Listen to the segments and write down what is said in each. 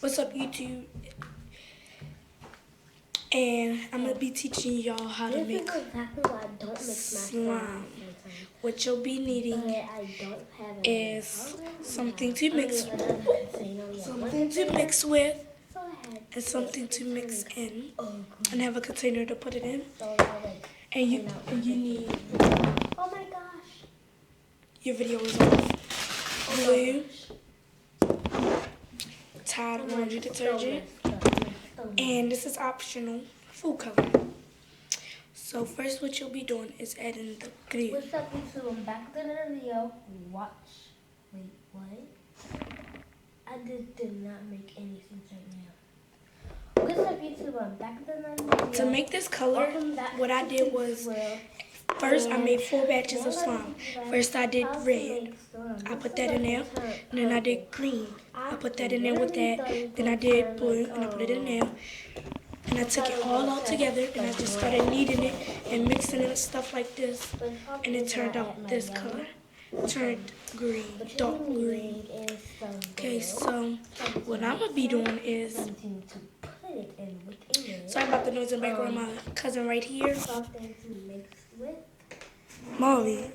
What's up, YouTube? And I'm gonna be teaching y'all how to make slime. What you'll be needing is something to mix with, and something to mix in, and have a container to put it in. And you need. Oh my gosh! Your video is off. Glue, Tide laundry detergent, and this is optional, food coloring. So first what you'll be doing is adding the glue. What's up, YouTube? I'm back to the video. Watch. Wait, what? I just did not make any sense right now. What's up, YouTube? I'm back to the video. To make this color, what I did was, first I made 4 batches of slime. First I did red. I put that in there. And then I did green. I put that in there with that. Then I did blue and I put it in there. And I took it all out together and I just started kneading it and mixing it and stuff like this. And it turned out this color. It turned green, dark green. Okay, so what I'm going to be doing is, sorry about the noise in the background, my cousin right here. Molly.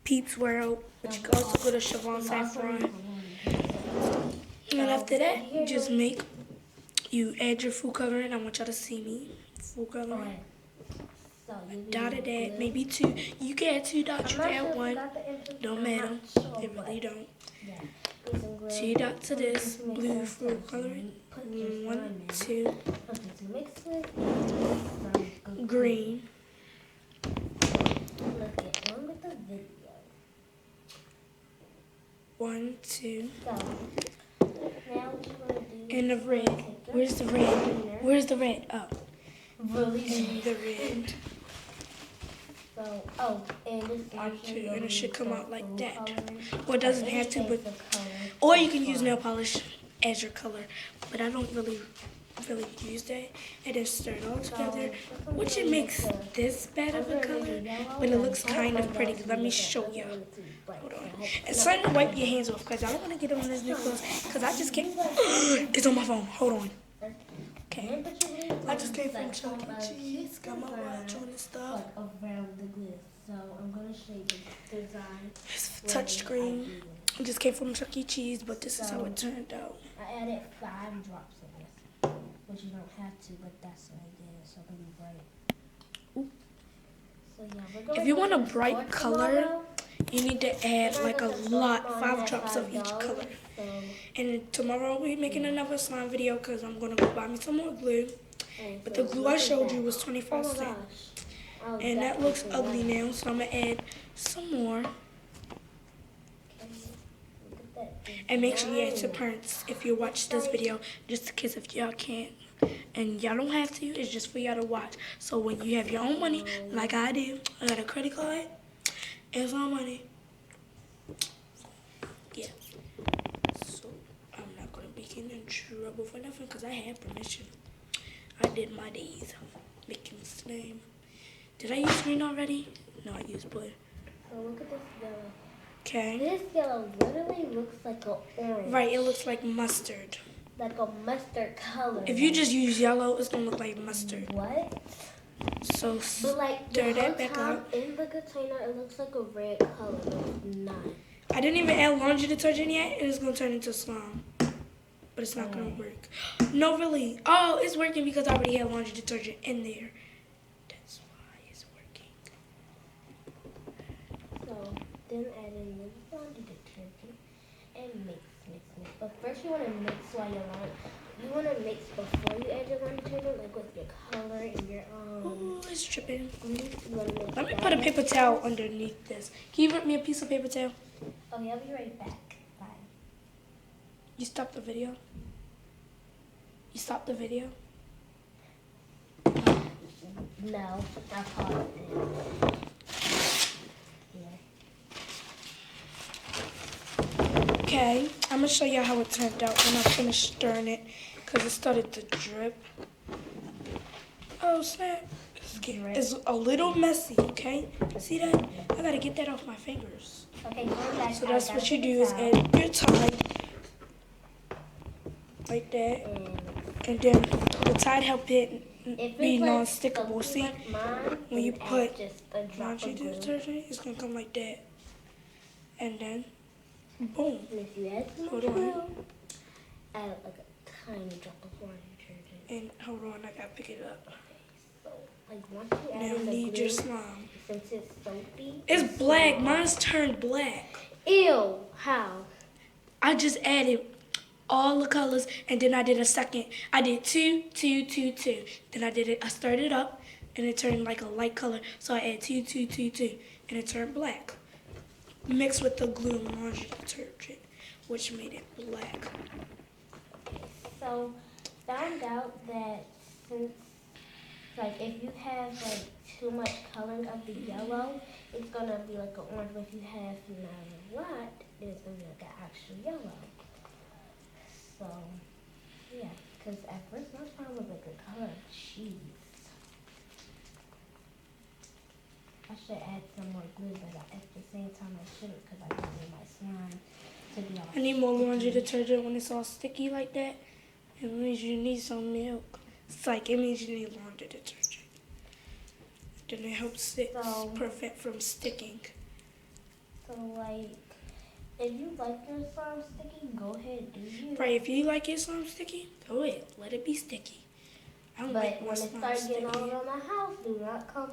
Peeps World, which you can also go to Siobhan Saffron. And after that, you add your food coloring. I want y'all to see me. Food coloring. Dotted that, maybe 2. You can add 2 dots, you can add 1. Don't matter. It really don't. 2 dots of this blue food coloring. 1, 2. Green. 1, 2. And the red. Where's the red? Where's the red? Oh. And the red. And it should come out like that. Well, it doesn't have to, but or you can use nail polish as your color. But I don't really use that. And then stir it all together, which it makes this bad of a color, but it looks kind of pretty. Let me show you. Hold on. It's time to wipe your hands off because I don't want to get on this new clothes because I just can't. It's on my phone. Hold on. Okay. I just came from Chuck E. Cheese. Got my watch on and stuff. So I'm going to show you the design. It's touch screen. I just came from Chuck E. Cheese, but this is how it turned out. I added 5 drops of this, which you don't have to, but that's what I did, so it'll be bright. So yeah, if you want a bright color, you need to add like a lot, 5 drops of each color. And tomorrow we're making another slime video because I'm going to go buy me some more glue. But the glue I showed you was 25 cents. And that looks ugly now, so I'm going to add some more. And make sure you add your parents if you watch this video, just in case if y'all can't. And y'all don't have to, it's just for y'all to watch. So when you have your own money, like I do, I got a credit card, and some money. Yeah. So I'm not going to be getting in trouble for nothing because I have permission. I did my days making slime. Did I use green already? No, I used blue. So look at this yellow. Okay. This yellow literally looks like an orange. Right, it looks like mustard. Like a mustard color. If you just use yellow, it's going to look like mustard. What? So but like stir that back up. In the container, it looks like a red color. It's not. I didn't even add laundry detergent yet, and it's going to turn into slime. But it's not going to work. No, really. Oh, it's working because I already had laundry detergent in there. That's why it's working. So then add in the laundry detergent and mix. But first you want to mix while you're on. You want to mix before you add your laundry detergent, like with your color and your Ooh, it's tripping. Let me put a paper towel underneath this. Can you rip me a piece of paper towel? Okay, I'll be right back. Bye. You stopped the video? You stopped the video? No, I paused it. Okay, I'm going to show you how it turned out when I finished stirring it because it started to drip. Oh, snap. It's a little messy, okay? See that? I got to get that off my fingers. Okay, so that's what you do is add your Tide like that. And And then the Tide help it if be it's like non-stickable. soapy See, like mine, when you then add put just a drop laundry of glue. detergent, it's gonna come like that. And then, boom. And if you add some Hold more on. glue, add like a tiny drop of laundry detergent. And hold on, I gotta pick it up. So, like once you add Now in the need glue, your slime. since it's soapy, It's black. small. Mine's turned black. Ew! How? I just added all the colors, and then I did a second. I did two. Then I did it. I stirred it up, and it turned like a light color. So I added two, and it turned black. Mixed with the glue and laundry detergent, which made it black. So, found out that since, like, if you have like too much coloring of the yellow, it's gonna be like an orange. But if you have not a lot, then it's gonna be like an actual yellow. So, yeah, because at first my slime was like the color of cheese. I should add some more glue, but at the same time I shouldn't because I don't want my slime to be all I need more laundry sticky. detergent when it's all sticky like that. It means you need some milk. It's like it means you need laundry detergent. Then it helps it So- prevent from sticking. So, like, if you like your slime sticky, go ahead do you. Right, if you like your slime sticky, go ahead, let it be sticky. I don't like But my when it slime starts getting sticky. all around the house, do not come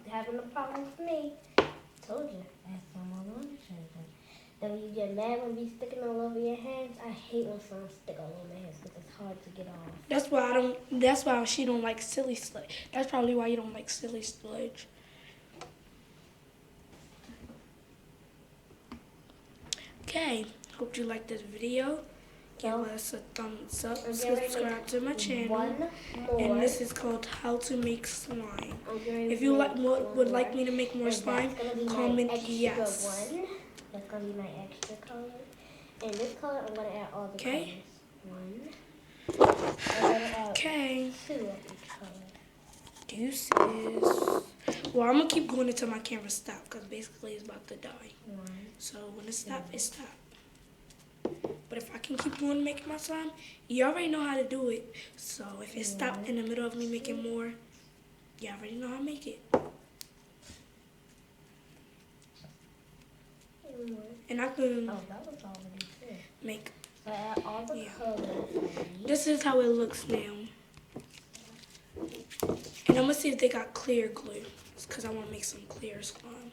having a problem with me. Told you, add some more laundry detergent. Then when you get mad when it be sticking all over your hands, I hate when slime stick all over my hands because it's hard to get off. That's why she don't like silly sludge. That's probably why you don't like silly sludge. Okay, hope you liked this video. Give So, us a thumbs up, I'm gonna make subscribe to my channel. One more. And this is called How to Make Slime. I'm gonna If you make would like one me to make more and slime, that's gonna be my comment extra yes. one. That's gonna be my extra color. And this color, I'm gonna add all the Okay. colors. One. I'm gonna add Okay, two of each color. deuces. Well, I'm gonna keep going until my camera stops because basically it's about to die. One. So when it stops, it stops. But if I can keep going making my slime, you already know how to do it. So if it stops in the middle of me making more, you already know how to make it. And one. And I can Oh, that was already two. make, So add all the Yeah. colors. this is how it looks now. And I'm gonna see if they got clear glue, because I wanna make some clear slime.